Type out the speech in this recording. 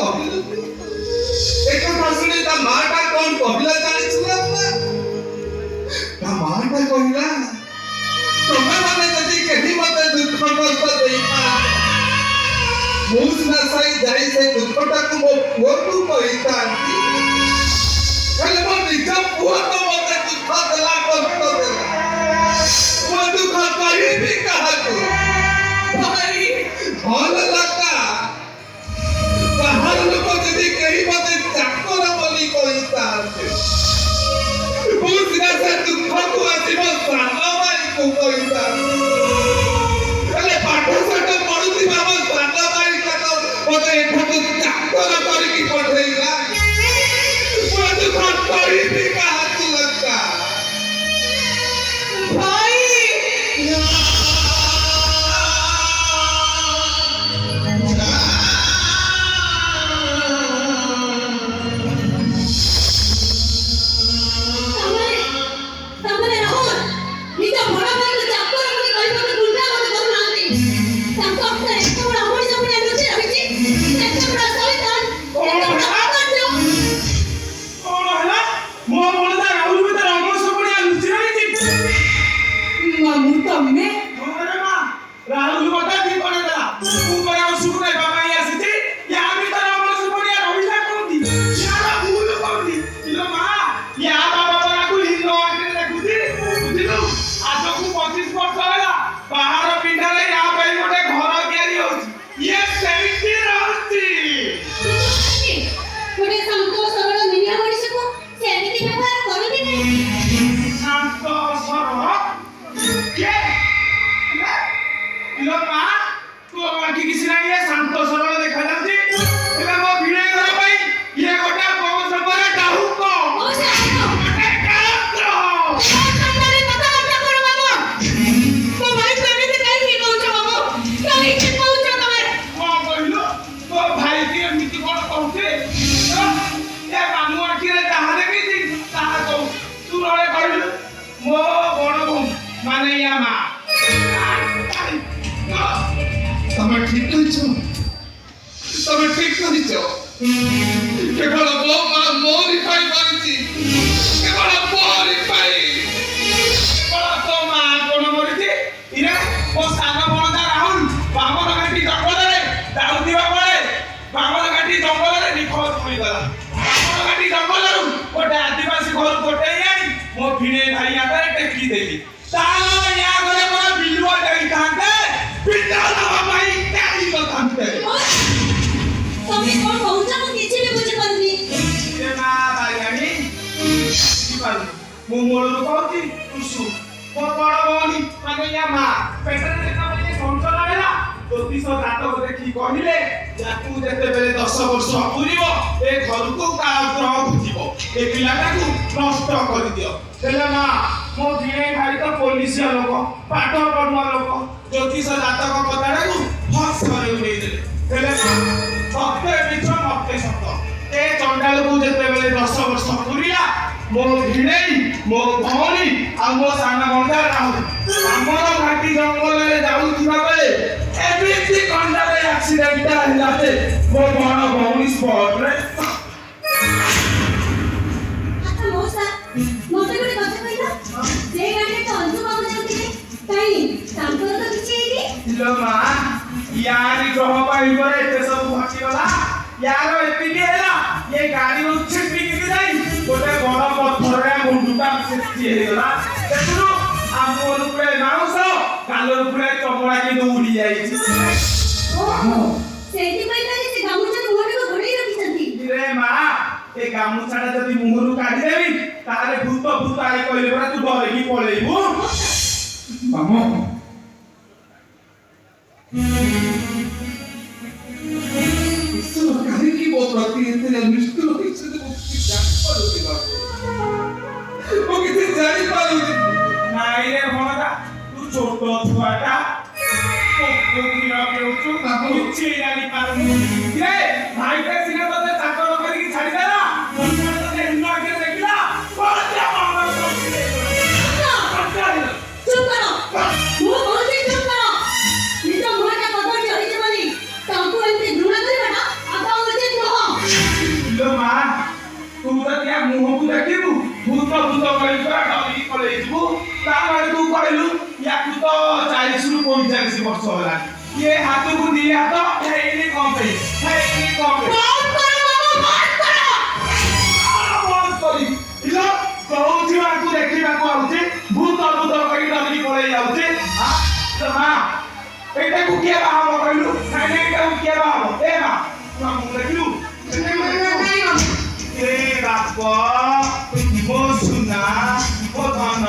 କହିଲୁ ଏକ ଶାଶୁଣୀ ତା ମାଟା କଣ କହିଲା ଜାଣିଛୁ ନା ତା ମାଟା କହିଲା ତମେ ମାନେ ଯଦି କେହି ମତେ ଦୁଃଖ କଷ୍ଟ ଦେଇଥାନ୍ତି ମୁଁ ସିନା ଯାଇ ସେ ଦୁଃଖଟାକୁ ମୋ ପୁଅକୁ କହିଥାନ୍ତି ହେଲେ ମୋ ନିଜ ପୁଅ ତ ମତେ ଦୁଃଖ ଦେଲା କଷ୍ଟ ଦେଲା ମୁଁ ଦୁଃଖ କହିବି କାହାକୁ ଭାଇ ଭଲ ଲାଗା ବାହାର ଲୋକ ଯଦି କେହି ମତେ ଚାକର ବୋଲି କହିଥାନ୍ତି ମୁଁ ସିନା ସେ ଦୁଃଖକୁ ଆସିବ ସାନ ଭାଇକୁ କହିଥାନ୍ତି ହେଲେ ପାଠ ସାଠ ପଢୁଥିବା ମୋ ସାନ ଭାଇ ତାକୁ ମତେ ଏଠାକୁ ଚାକର କରିକି ପଠେଇଲା ମୁଁ ଦୁଃଖ କହିବି କାହାକୁ ଲଙ୍କା ଭାଇ ତମେ ଠିକ କହିଛ କେବଳ ମୋ ମା ମୋରି ପାଇଁ କରିଛି କେବଳ ମୋରି ପାଇଁ କେବଳ ତୋ ମା କଣ ମରିଛି ଇରେ ମୋ ସାନ ଭଣଜା ରାହୁଲ ବାମନ ଘାଟି ଜଙ୍ଗଲରେ ଯାଉଥିବା ବେଳେ ବାମନ ଘାଟି ଜଙ୍ଗଲରେ ନିଖୋଜ ହୋଇଗଲା ବାମନ ଘାଟି ଜଙ୍ଗଲରୁ ଗୋଟେ ଆଦିବାସୀ ଘରୁ ଗୋଟେଇ ଆଣି ମୋ ଭିଣେଇ ଭାଇ ହାତରେ ଟେକି ଦେଲି ତାହେଲେ ୟା ଘରେ ମୋର ବିଲୁଆ ଯାଇଥାନ୍ତେ ପିତା ଦେବା ପାଇଁ କାହିଁ କରିଥାନ୍ତେ ତମେ କଣ କହୁଛ ମୁଁ କିଛି ବି ବୁଝିପାରୁନି ଏ ମା ବାଇଆଣି ବୁଝିପାରୁନି ମୁଁ ମୂଳରୁ କହୁଛି ତୁ ଶୁଣ ମୋ ବଡ଼ ଭଉଣୀ ମାନେ ୟା ମା ପେଟରେ ଯେତେବେଳେ ସଂସାର ହେଲା ଜ୍ୟୋତିଷ ଜାତକ ଦେଖି କହିଲେ ଯାକୁ ଯେତେବେଳେ 10 ବର୍ଷ ପୁରିବ ଏ ଘରକୁ କାଳଗ୍ରହ ବୁଝିବ ଏ ପିଲାଟାକୁ ନଷ୍ଟ କରିଦିଅ ହେଲେ ମା ମୋ ଭିଣେଇ ଭାଇ ତ ପୋଲିସିଆ ଲୋକ ପାଠ ପଢୁଆ ଲୋକ ଜ୍ୟୋତିଷ ଜାତକ କଥାଟାକୁ ଫସ୍ କରି ଉଡ଼େଇଦେଲେ ହେଲେ ସତ୍ୟ ମିଛ ମତେ ସତ ଏ ଚଣ୍ଡାଳକୁ ଯେତେବେଳେ 10 ବର୍ଷ ପୁରିଲା ମୋ ଭିଣେଇ ମୋ ଭଉଣୀ ଆଉ ମୋ ସାନ ଭଣଜା ରାହୁଲ ଆମର ଘାଟି ଜଙ୍ଗଲରେ ଯାଉଥିବା ବେଳେ ଏମିତି କଣ୍ଡାରେ ଆକ୍ସିଡେଣ୍ଟଟା ହେଲା ଯେ ମୋ ବଡ଼ ଭଉଣୀ ସ୍ପଟରେ ଆଚ୍ଛା ମଉସା ମତେ ଗୋଟେ କଥା କହିଲ ସେ ଗାଡିରେ ତ ଅନ୍ତୁ ବାବୁ ଯାଉଥିଲେ କାଇଁ ତାଙ୍କର ତ କିଛି ହେଇନି ଇଲୋ ମା यार ग्रह पाई पर एते सब घटिगला यार एतिकी हैला ये गाड़ी उछिटी के जाई गोटे बड़ पत्थर रे मुंडुटा सेती हेगला देखुनु आमोर पुरे माउस कालोर पुरे चमड़ा के दौड़ी जाई ओहो सेति पई ताली से गामुचा मुहरे को घोड़े रखिसंती रे मां ए गामुचाटा जदी मुहरु काढी देबी तारे भूत आई कहले परा तू डरे की पळेइबु मामो କାହିଁକି ମୋ ପ୍ରତି ଏତେ ନିଷ୍ଠୁର ହେଇଛନ୍ତି ମୁଁ କିଛି ଜାଣିପାରୁନି ବାବୁ ମୁଁ କିଛି ଜାଣିପାରୁନି ନାଇଁ ରେ ଭଣଜା ତୁ ଛୋଟ ଛୁଆଟା କିଛି ଜାଣିପାରୁନି ରେ ଭାଇଟା ସିନା ତତେ ଚାକର କରିକି ଛାଡ଼ିଦେଲା ତତେ ହିନ ଆଗରେ ଦେଖିଲା କଣ ମନ କରୁଛି ଚୁପ କର ମୁଁ କହୁଛି ଚୁପ କର ନିଜ ମୁହଁଟା କଦର ଚଳିଛି ବୋଲି ତାଙ୍କୁ ଏମିତି ଘୃଣା କରିବାଟା ଆପଣ ଉଚିତ ନୁହଁ ଦେଖିବୁ ଭୂତ ଭୂତ କହିଲି ପରା ଡରିକି ପଳେଇଯିବୁ ତାପରେ ତୁ କହିଲୁ ୟାକୁ ତ 40ରୁ 45 ବର୍ଷ ହେଲାଣି ଇଏ ହାତକୁ ଦି ହାତ ହେଇନି କଣ ପାଇଁ ବନ୍ଦ କରି ଇଲୋ କହୁଛି ଆକୁ ଦେଖିବାକୁ ଆଉଛି ଭୂତ ଭୂତ କହି ଡରିକି ପଳେଇ ଯାଉଛି ମା ଏଇଟାକୁ କିଏ ବାହାବ କହିଲୁ ନାଇଁ ଏଇଟାକୁ କିଏ ବାହାବ ଏ ମା ମୁଁ ଦେଖିଲୁ ଏ ବାପ ମୋ ସୁନା ମୋ ଧନ